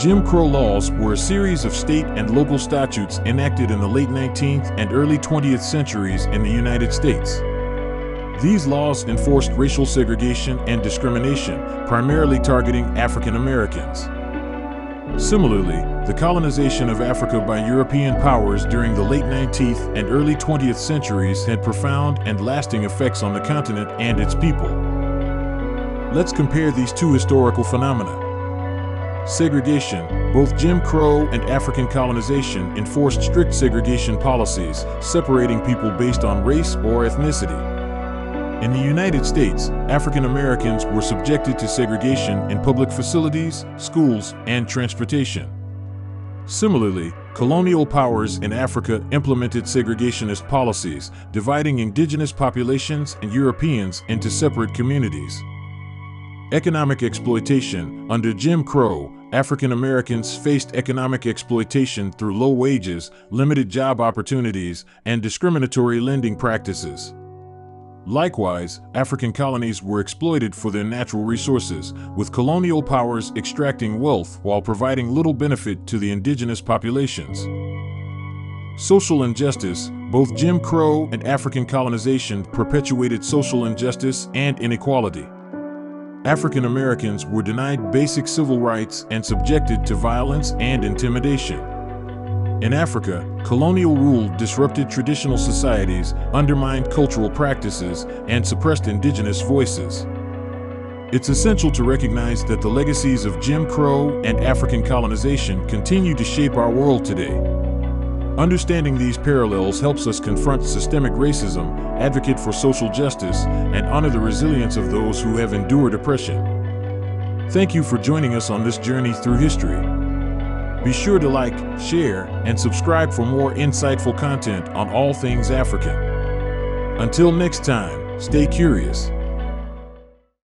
Jim Crow laws were a series of state and local statutes enacted in the late 19th and early 20th centuries in the United States. These laws enforced racial segregation and discrimination, primarily targeting African Americans. Similarly, the colonization of Africa by European powers during the late 19th and early 20th centuries had profound and lasting effects on the continent and its people. Let's compare these two historical phenomena. Segregation. Both Jim Crow and African colonization enforced strict segregation policies, separating people based on race or ethnicity. In the United States, African Americans were subjected to segregation in public facilities, schools, and transportation. Similarly, colonial powers in Africa implemented segregationist policies, dividing indigenous populations and Europeans into separate communities. Economic exploitation. Under Jim Crow, African Americans faced economic exploitation through low wages, limited job opportunities, and discriminatory lending practices. Likewise, African colonies were exploited for their natural resources, with colonial powers extracting wealth while providing little benefit to the indigenous populations. Social injustice. Both Jim Crow and African colonization perpetuated social injustice and inequality. African Americans were denied basic civil rights and subjected to violence and intimidation. In Africa, colonial rule disrupted traditional societies, undermined cultural practices, and suppressed indigenous voices. It's essential to recognize that the legacies of Jim Crow and African colonization continue to shape our world today. Understanding these parallels helps us confront systemic racism, advocate for social justice, and honor the resilience of those who have endured oppression. Thank you for joining us on this journey through history. Be sure to like, share, and subscribe for more insightful content on all things African. Until next time, stay curious.